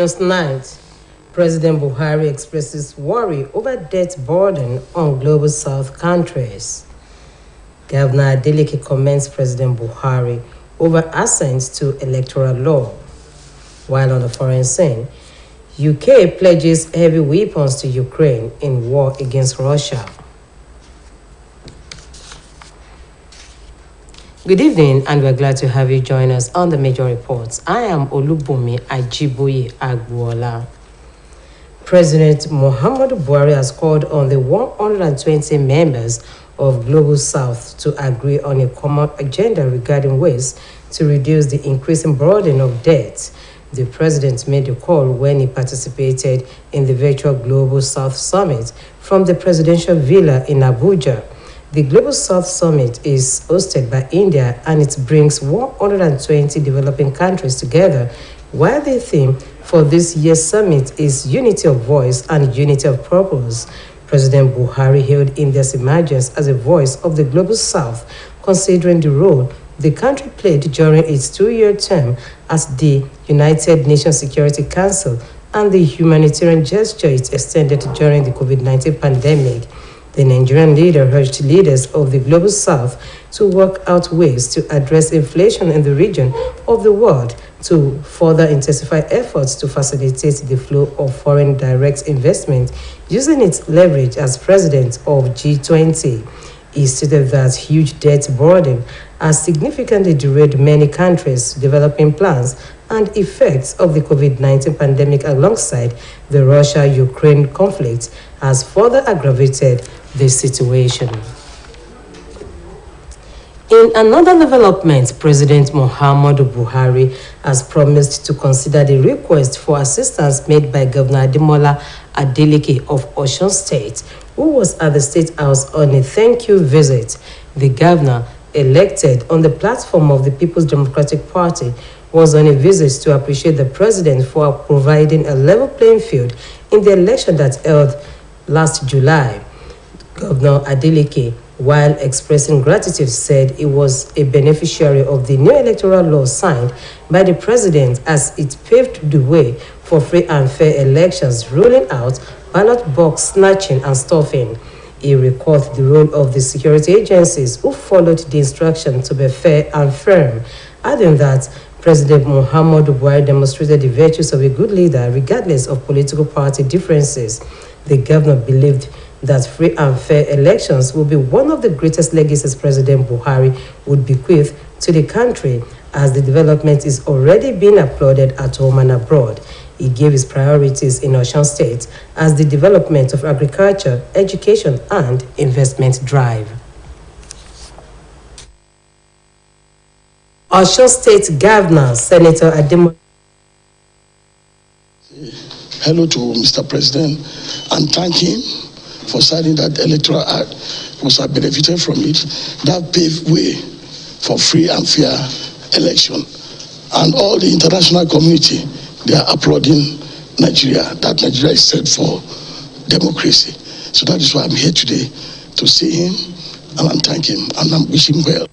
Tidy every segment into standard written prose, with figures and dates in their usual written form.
Last night, President Buhari expresses worry over debt burden on global south countries. Governor Adeleke commends President Buhari over assent to electoral law. While on the foreign scene, UK pledges heavy weapons to Ukraine in war against Russia. Good evening, and we're glad to have you join us on the major reports. I am Olubunmi Ajiboye Agbuola. President Muhammadu Buhari has called on the 120 members of Global South to agree on a common agenda regarding ways to reduce the increasing burden of debt. The president made the call when he participated in the virtual Global South Summit from the presidential villa in Abuja. The Global South Summit is hosted by India and it brings 120 developing countries together, while the theme for this year's summit is unity of voice and unity of purpose. President Buhari hailed India's emergence as a voice of the Global South, considering the role the country played during its 2-year term as the United Nations Security Council and the humanitarian gesture it extended during the COVID-19 pandemic. The Nigerian leader urged leaders of the Global South to work out ways to address inflation in the region of the world to further intensify efforts to facilitate the flow of foreign direct investment using its leverage as president of G20. He stated that huge debt burden has significantly derailed many countries' developing plans and effects of the COVID-19 pandemic alongside the Russia-Ukraine conflict has further aggravated the situation. In another development, President Muhammadu Buhari has promised to consider the request for assistance made by Governor Ademola Adeleke of Osun State, who was at the State House on a thank-you visit. The governor, elected on the platform of the People's Democratic Party, was on a visit to appreciate the president for providing a level playing field in the election that held last July. Governor Adeleke, while expressing gratitude, said he was a beneficiary of the new electoral law signed by the president as it paved the way for free and fair elections, ruling out ballot box snatching and stuffing. He recalled the role of the security agencies who followed the instruction to be fair and firm, adding that President Muhammadu Buhari demonstrated the virtues of a good leader regardless of political party differences. The governor believed that free and fair elections will be one of the greatest legacies President Buhari would bequeath to the country, as the development is already being applauded at home and abroad. He gave his priorities in Osun State as the development of agriculture, education, and investment drive. Osun State Governor, Senator Ademola. Hello to Mr. President and thank him for signing that electoral act, because I benefited from it. That paved way for free and fair election. And all the international community, they are applauding Nigeria, that Nigeria is set for democracy. So that is why I'm here today, to see him and I'm thanking him and I'm wishing him well.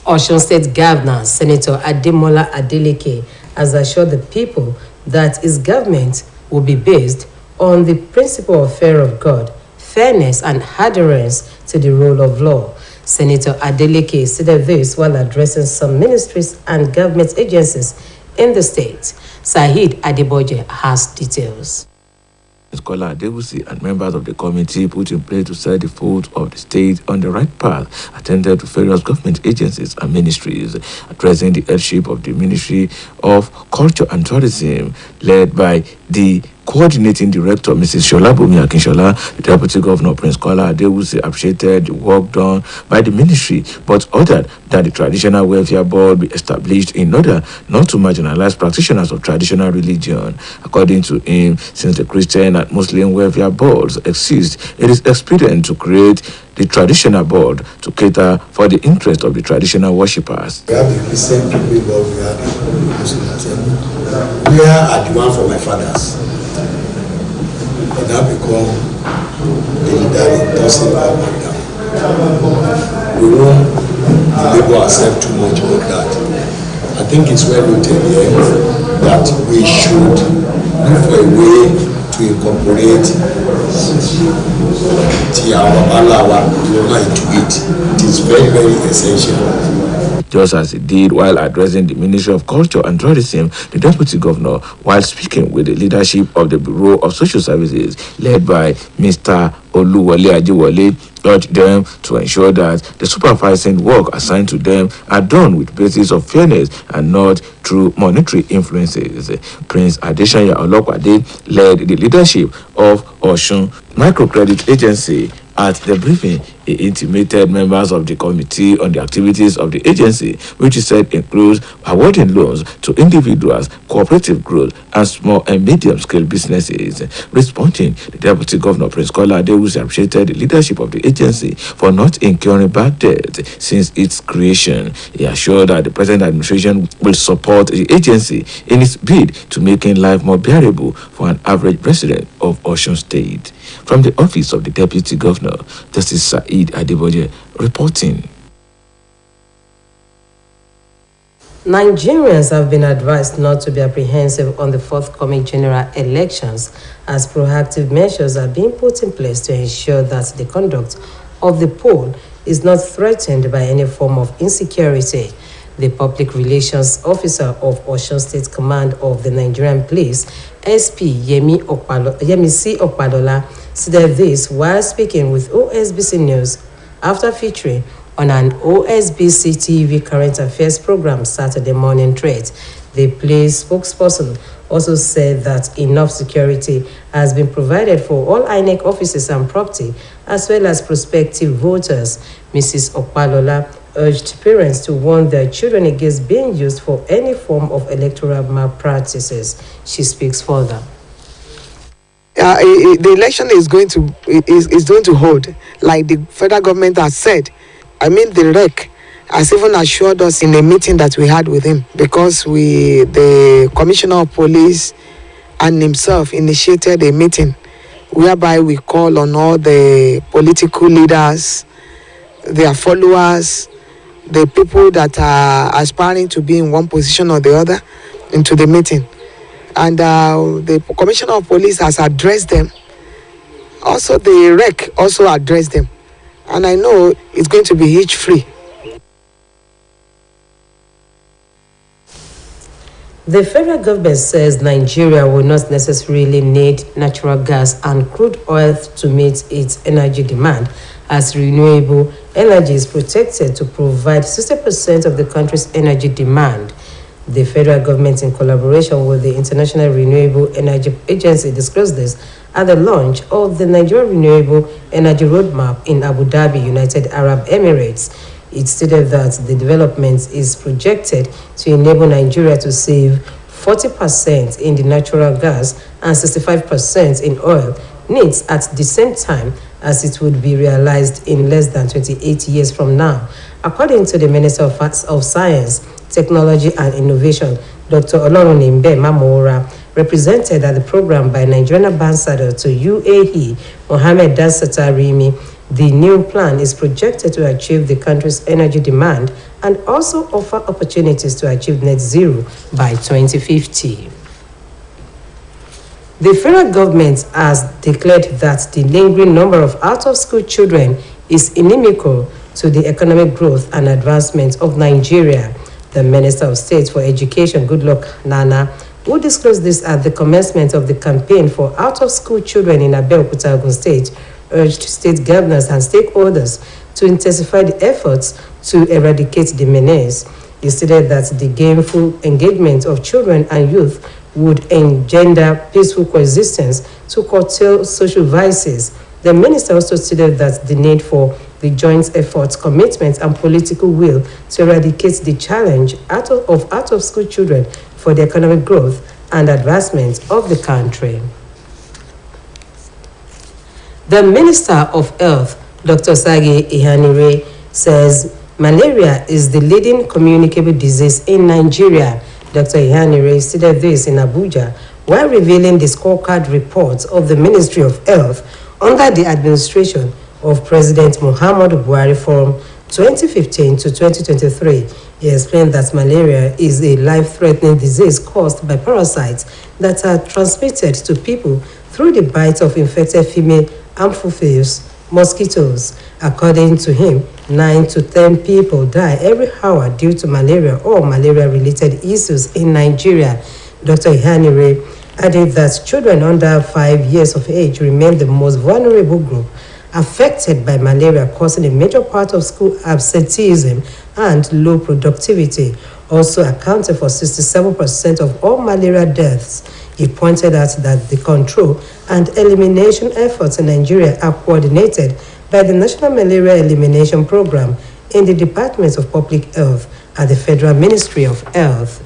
Osun State Governor, Senator Ademola Adeleke, has assured the people that his government will be based on the principle of fear of God, fairness, and adherence to the rule of law. Senator Adeleke said this while addressing some ministries and government agencies in the state. Saheed Adeboje has details. Scholar Osbc and members of the committee put in place to set the foot of the state on the right path attended to various government agencies and ministries, addressing the headship of the Ministry of Culture and Tourism, led by the Coordinating Director, Mrs. Sholabumi Akinshola. The Deputy Governor, Prince Kola Adewusi, appreciated the work done by the ministry, but ordered that the Traditional Welfare Board be established in order not to marginalize practitioners of traditional religion. According to him, since the Christian and Muslim welfare boards exist, it is expedient to create the Traditional Board to cater for the interest of the traditional worshippers. We have the Christian people board, we have the Muslim. Where are the one for my fathers? But that become the leader doesn't back down. We won't label ourselves too much on that. At think it's well noted here that we should look for a way to incorporate our Balawa into it. It is very, very essential. Just as he did while addressing the Ministry of Culture and Tourism, the Deputy Governor, while speaking with the leadership of the Bureau of Social Services, led by Mr. Oluwole Ajiwole, urged them to ensure that the supervising work assigned to them are done with basis of fairness and not through monetary influences. Prince Adesanya Olokwade led the leadership of Osun Microcredit Agency. At the briefing, he intimated members of the committee on the activities of the agency, which he said includes awarding loans to individuals, cooperative growth, and small and medium-scale businesses. Responding, the Deputy Governor, Prince Kola Adewusi, appreciated the leadership of the agency for not incurring bad debt since its creation. He assured that the present administration will support the agency in its bid to making life more bearable for an average resident of Osun State. From the office of the Deputy Governor, Justice Said Adeboje reporting. Nigerians have been advised not to be apprehensive on the forthcoming general elections, as proactive measures are being put in place to ensure that the conduct of the poll is not threatened by any form of insecurity. The Public Relations Officer of Osun State Command of the Nigerian Police, SP Yemisi Opalola, said this while speaking with Osbc News after featuring on an Osbc TV current affairs program Saturday Morning Trade. The police spokesperson also said that enough security has been provided for all INEC offices and property, as well as prospective voters. Mrs. Opalola urged parents to warn their children against being used for any form of electoral malpractices. She speaks further. The election is going to hold, like the federal government has said. I mean, the REC has even assured us in a meeting that we had with him, because the Commissioner of Police and himself initiated a meeting whereby we call on all the political leaders, their followers, the people that are aspiring to be in one position or the other into the meeting. And the Commissioner of Police has addressed them. Also, the REC also addressed them. And I know it's going to be hitch-free. The federal government says Nigeria will not necessarily need natural gas and crude oil to meet its energy demand, as renewable energy is projected to provide 60% of the country's energy demand. The federal government, in collaboration with the International Renewable Energy Agency, disclosed this at the launch of the Nigeria Renewable Energy Roadmap in Abu Dhabi, United Arab Emirates. It stated that the development is projected to enable Nigeria to save 40% in the natural gas and 65% in oil needs at the same time as it would be realized in less than 28 years from now. According to the Minister of Science, Technology and Innovation, Dr. Olorunimbe Mamora, represented at the program by Nigerian ambassador to UAE, Mohammed Dansata Rimi. The new plan is projected to achieve the country's energy demand and also offer opportunities to achieve net zero by 2050. The federal government has declared that the lingering number of out-of-school children is inimical to the economic growth and advancement of Nigeria. The Minister of State for Education, Goodluck Nana, who disclosed this at the commencement of the campaign for out-of-school children in Abeokuta, Ogun State, urged state governors and stakeholders to intensify the efforts to eradicate the menace. He stated that the gainful engagement of children and youth would engender peaceful coexistence to curtail social vices. The minister also stated that the need for the joint efforts, commitment, and political will to eradicate the challenge of out-of-school children for the economic growth and advancement of the country. The Minister of Health, Dr. Sagi Ihanire, says malaria is the leading communicable disease in Nigeria. Dr. Ihanire stated this in Abuja while revealing the scorecard report of the Ministry of Health under the administration of President Muhammadu Buhari from 2015 to 2023. He explained that malaria is a life-threatening disease caused by parasites that are transmitted to people through the bite of infected female amphibious mosquitoes. According to him, 9 to 10 people die every hour due to malaria or malaria-related issues in Nigeria. Dr. Ihanire added that children under 5 years of age remain the most vulnerable group affected by malaria, causing a major part of school absenteeism and low productivity, also accounting for 67% of all malaria deaths. He pointed out that the control and elimination efforts in Nigeria are coordinated by the National Malaria Elimination Program in the Department of Public Health at the Federal Ministry of Health.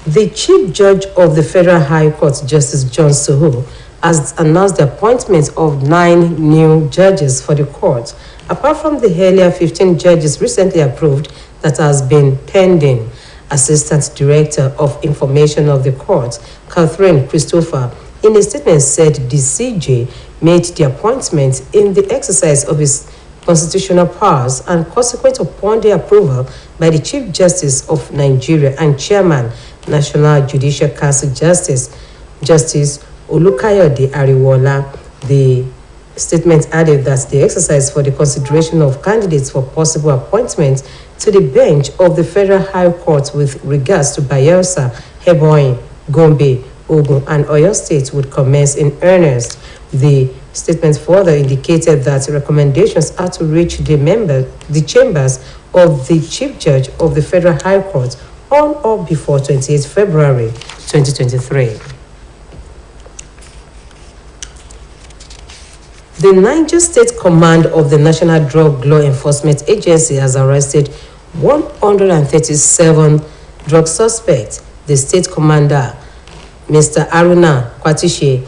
The Chief Judge of the Federal High Court, Justice John Soho, has announced the appointment of 9 new judges for the court, apart from the earlier 15 judges recently approved that has been pending. Assistant Director of Information of the court, Catherine Christopher, in a statement said the CJ made the appointment in the exercise of his constitutional powers and consequent upon the approval by the Chief Justice of Nigeria and Chairman, National Judicial Council Justice Olukayode Ariwola. The statement added that the exercise for the consideration of candidates for possible appointment to the bench of the Federal High Court with regards to Bayelsa, Ebonyi, Gombe, Ogun, and Oyo State would commence in earnest. The statement further indicated that recommendations are to reach the chambers of the Chief Judge of the Federal High Court on or before 28 February 2023. The Niger State Command of the National Drug Law Enforcement Agency has arrested 137 drug suspects. The state commander, Mr. Aruna Kwatishe,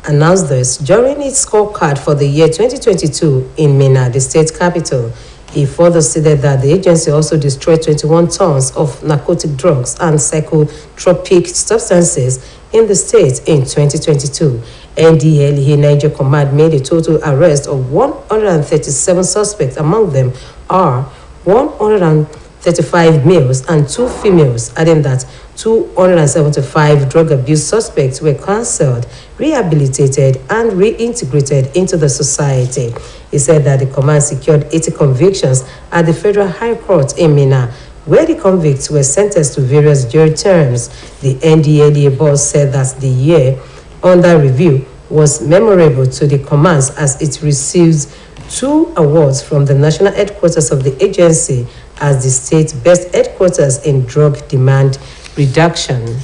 announced this during its scorecard for the year 2022 in Minna, the state capital. He further stated that the agency also destroyed 21 tons of narcotic drugs and psychotropic substances in the state in 2022. NDLEA Niger Command made a total arrest of 137 suspects. Among them are 135 males and 2 females, adding that 275 drug abuse suspects were counseled, rehabilitated, and reintegrated into the society. He said that the command secured 80 convictions at the Federal High Court in Minna, where the convicts were sentenced to various jail terms. The NDLEA boss said that the year under review was memorable to the commands as it receives 2 awards from the national headquarters of the agency as the state's best headquarters in drug demand reduction.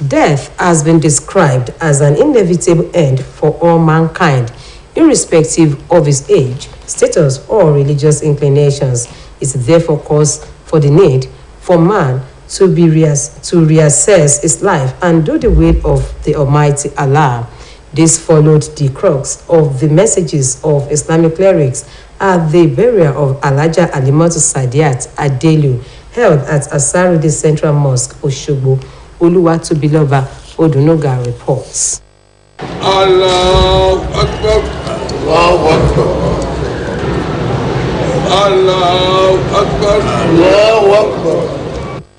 Death has been described as an inevitable end for all mankind, irrespective of his age, status, or religious inclinations. It therefore calls for the need for man to reassess his life and do the will of the Almighty Allah. This followed the crux of the messages of Islamic clerics at the burial of Alhaja Alimatu Sadiat Adelu, held at Asarudi Central Mosque, Oshogbo. Oluwatobiloba Odunoga reports. Allahu Akbar. Allahu Akbar. Allahu Akbar. Allahu Akbar.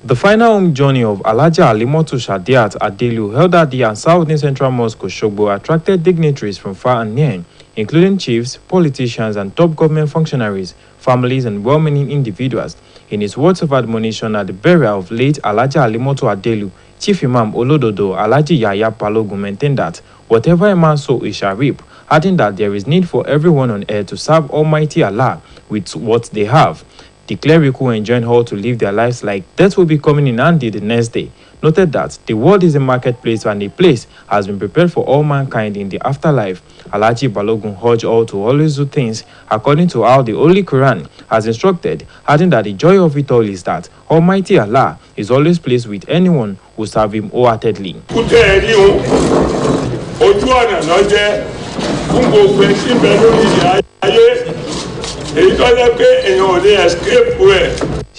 The final home journey of Alhaja Alimatu Sadiat Adelu, held at the Asarudi Central Mosque, Oshogbo, attracted dignitaries from far and near, including chiefs, politicians, and top government functionaries, families, and well-meaning individuals. In his words of admonition at the burial of late Alhaja Alimatu Adelu, Chief Imam Olododo Alhaji Yahya Balogun maintained that whatever a man sows he shall reap, adding that there is need for everyone on earth to serve Almighty Allah with what they have. The clerical enjoined all to live their lives like death will be coming in handy the next day. Noted that the world is a marketplace and a place has been prepared for all mankind in the afterlife. Alhaji Balogun urged all to always do things according to how the Holy Quran has instructed, adding that the joy of it all is that Almighty Allah is always pleased with anyone who serve him wholeheartedly.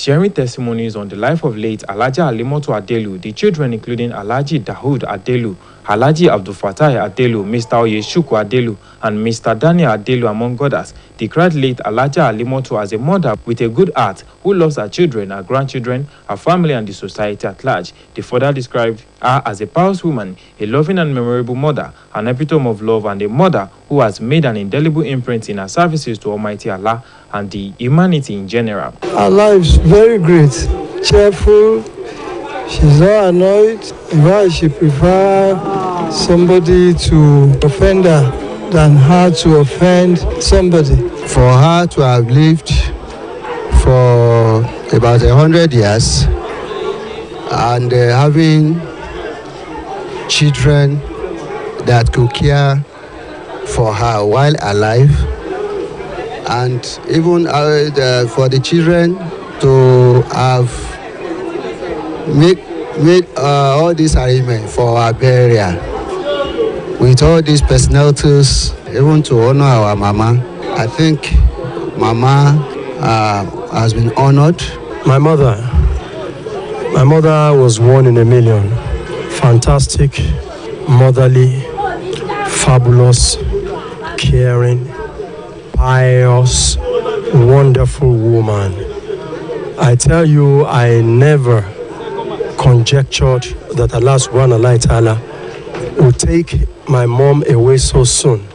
Sharing testimonies on the life of late Alhaji Alimoto Adelu, the children including Alhaji Dahoud Adelu, Alhaji Abdulfatai Adelu, Mr. Oyeshuku Adelu, and Mr. Daniel Adelu, among others, declared late Alhaji Alimoto as a mother with a good heart who loves her children, her grandchildren, her family, and the society at large. They further described her as a pious woman, a loving and memorable mother, an epitome of love, and a mother who has made an indelible imprint in her services to Almighty Allah and the humanity in general. Her life is very great, cheerful. She's not annoyed. In fact, she prefers somebody to offend her than her to offend somebody. For her to have lived for about 100 years and having children that could care for her while alive, and even for the children to have made all this arrangement for our burial with all these personalities, even to honor our mama. I think mama has been honored. My mother was one in a million. Fantastic, motherly, fabulous, caring, pious, wonderful woman. I tell you, I never conjectured that Allah subhanahu wa ta'ala would take my mom away so soon.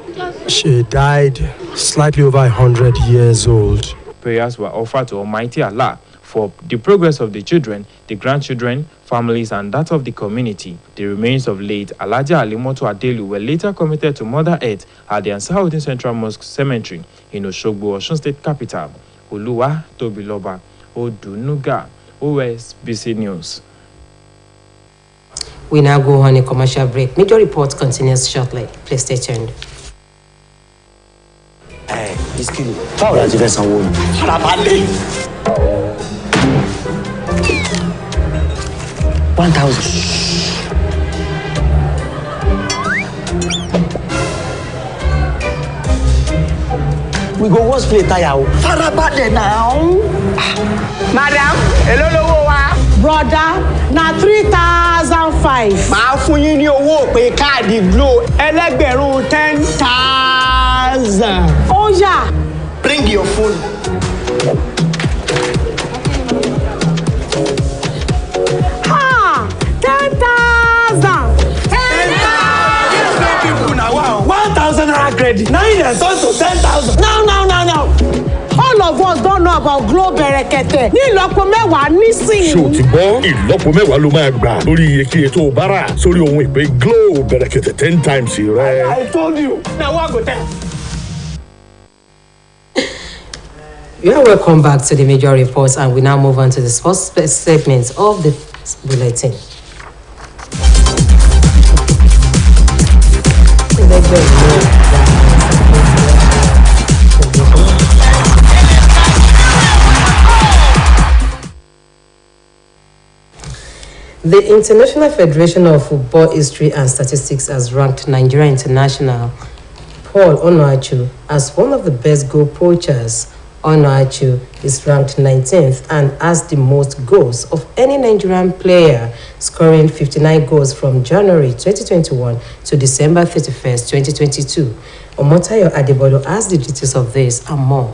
She died slightly over 100 years old. Prayers were offered to Almighty Allah for the progress of the children, the grandchildren, families, and that of the community. The remains of late Alhaji Alimoto Adelu were later committed to Mother Earth at the Ansarudeen Central Mosque Cemetery in Oshogbo, Osun State Capital. Oluwa Tobiloba, Odunuga, Osbc News. We now go on a commercial break. Major report continues shortly. Please stay tuned. Iskini, báwo la ti fẹ́ sanwó ni? Farabalẹ̀. 1,000. We go wash plate tire o. Farabalẹ̀ now. Madam, èló lówó wa? Brother, na 3,005. Màá fún yín ní owó pé káàdì Glo ẹlẹ́gbẹ̀rún 10,000. Oh yeah. Bring your phone. Ha! 10,000. 10,000. People now, wow. 1,000 naira credit. Now you are turn to 10,000. No. All of us don't know about Glo Berekete. Ní ìlọ́po mẹ́wàá nísìnyí. Ṣé o ti gbọ́? Ìlọ́po mẹ́wàá ló máa gbà lórí iyekíye tó o bá rà sórí ohun ìpè Glo Berekete 10 times rẹ. I told you. Now what go tell? You are welcome back to the major reports, and we now move on to the sports segment of the bulletin. The International Federation of Football History and Statistics has ranked Nigeria International Paul Onuachu as one of the best goal poachers. Onuachu is ranked 19th and has the most goals of any Nigerian player, scoring 59 goals from January 2021 to December 31st, 2022. Omotayo Adebodo has the details of this and more.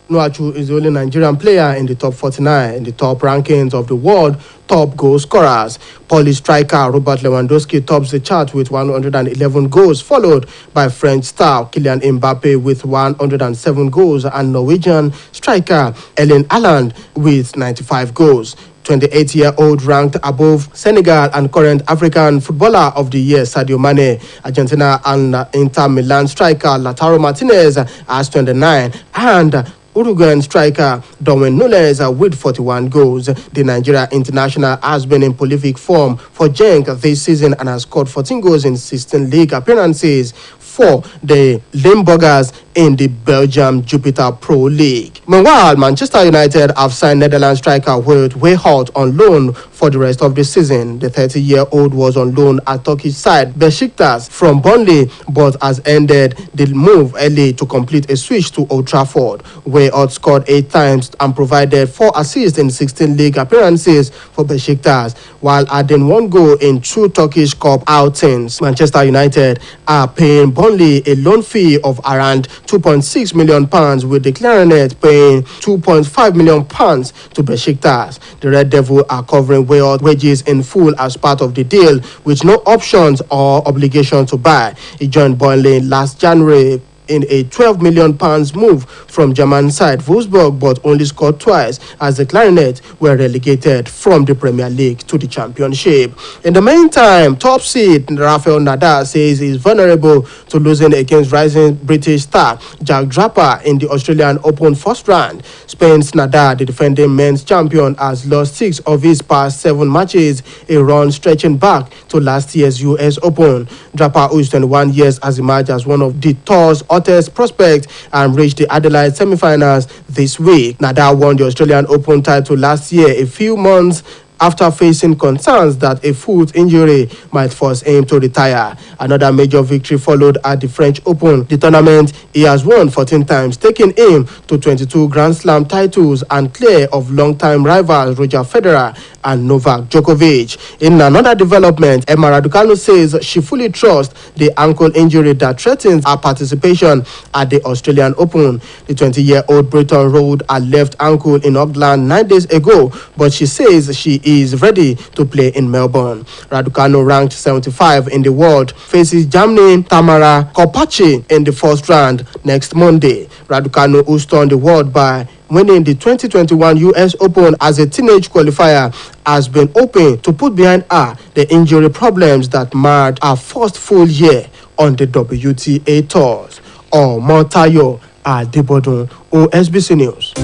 Onuachu is the only Nigerian player in the top 49 in the top rankings of the world top goal scorers. Polish striker Robert Lewandowski tops the chart with 111 goals, followed by French star Kylian Mbappe with 107 goals and Norwegian striker Erling Haaland with 95 goals. 28-year-old ranked above Senegal and current African Footballer of the Year Sadio Mane. Argentina and Inter Milan striker Lautaro Martinez has 29 and Uruguayan striker Darwin Nunes with 41 goals. The Nigeria international has been in prolific form for Genk this season and has scored 14 goals in 16 league appearances for the Limburgers in the Belgium Jupiter Pro League. Meanwhile, Manchester United have signed Netherlands striker Wout Weghorst on loan for the rest of the season. The 30-year-old was on loan at Turkish side Besiktas from Burnley, but has ended the move early to complete a switch to Old Trafford, where Odd scored 8 times and provided 4 assists in 16 league appearances for Besiktas, while adding 1 goal in 2 Turkish Cup outings. Manchester United are paying Burnley a loan fee of around £2.6 million, with the Clarinet paying £2.5 million to Besiktas. The Red Devil are covering wages in full as part of the deal, with no options or obligation to buy. He joined Burnley last January in a £12 million move from German side Wolfsburg, but only scored twice as the Clarinet were relegated from the Premier League to the Championship. In the meantime, top seed Rafael Nadal says he is vulnerable to losing against rising British star Jack Draper in the Australian Open first round. Spain's Nadal, the defending men's champion, has lost 6 of his past 7 matches, a run stretching back to last year's US Open. Draper, who is 21 years, has emerged as one of the tour's hottest prospects and reached the Adelaide semi-finals this week. Nadal won the Australian Open title last year, a few months after facing concerns that a foot injury might force him to retire. Another major victory followed at the French Open. The tournament he has won 14 times, taking him to 22 Grand Slam titles and clear of long-time rivals Roger Federer and Novak Djokovic. In another development, Emma Raducanu says she fully trusts the ankle injury that threatens her participation at the Australian Open. The 20-year-old Briton rolled her left ankle in Auckland 9 days ago, but she says she is ready to play in Melbourne. Raducanu, ranked 75 in the world, faces Germany Tamara Korpacci in the first round next Monday. Raducanu, who stunned the world by winning the 2021 US Open as a teenage qualifier, has been open to put behind her the injury problems that marred her first full year on the WTA tours. Omotayo Adebodun, Osbc News.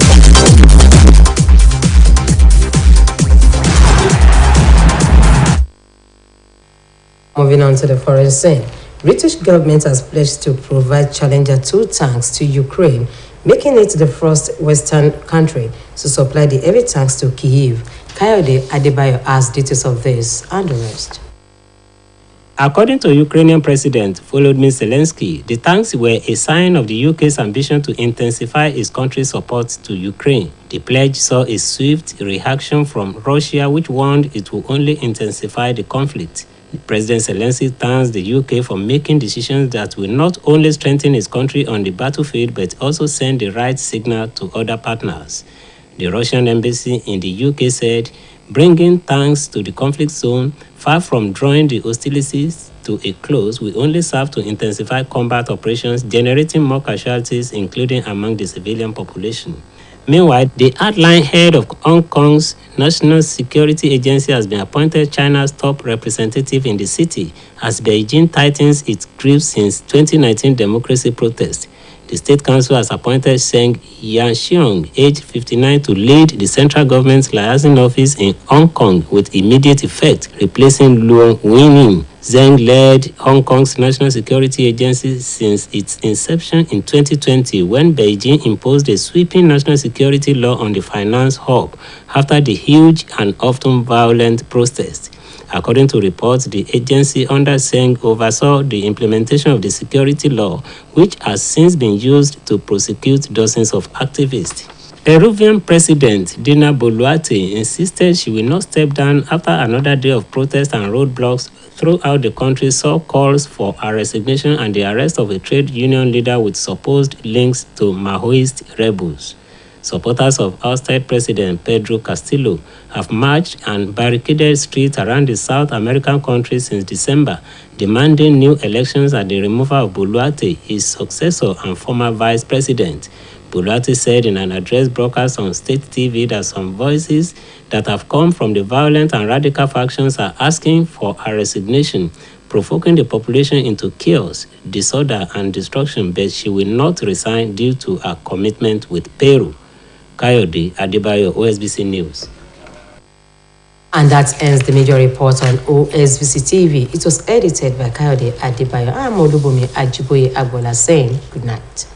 Moving on to the foreign scene, British government has pledged to provide Challenger 2 tanks to Ukraine, making it the first Western country to supply the heavy tanks to Kyiv. Kayode Adebayo has details of this and the rest. According to Ukrainian President Volodymyr Zelensky, the tanks were a sign of the UK's ambition to intensify its country's support to Ukraine. The pledge saw a swift reaction from Russia, which warned it will only intensify the conflict. President Zelensky thanks the UK for making decisions that will not only strengthen its country on the battlefield but also send the right signal to other partners. The Russian embassy in the UK said bringing tanks to the conflict zone, far from drawing the hostilities to a close, will only serve to intensify combat operations, generating more casualties, including among the civilian population. Meanwhile, the hardline head of Hong Kong's National Security Agency has been appointed China's top representative in the city as Beijing tightens its grip since 2019 democracy protests. The State Council has appointed Zheng Yanxiong, aged 59, to lead the central government's liaison office in Hong Kong with immediate effect, replacing Luo Weiming. Zheng led Hong Kong's National Security Agency since its inception in 2020, when Beijing imposed a sweeping national security law on the finance hub after the huge and often violent protests. According to reports, the agency under Zheng oversaw the implementation of the security law, which has since been used to prosecute dozens of activists. Peruvian President Dina Boluarte insisted she will not step down after another day of protests and roadblocks throughout the country saw calls for her resignation and the arrest of a trade union leader with supposed links to Maoist rebels. Supporters of ousted President Pedro Castillo have marched and barricaded streets around the South American country since December, demanding new elections and the removal of Boluarte, his successor and former vice president. Boluarte said in an address broadcast on state TV that some voices that have come from the violent and radical factions are asking for her resignation, provoking the population into chaos, disorder, and destruction, but she will not resign due to her commitment with Peru. Kayode Adebayo, Osbc News. And that ends the major report on Osbc TV. It was edited by Kayode Adebayo. I'm Olubumi Ajiboye Agbola saying good night.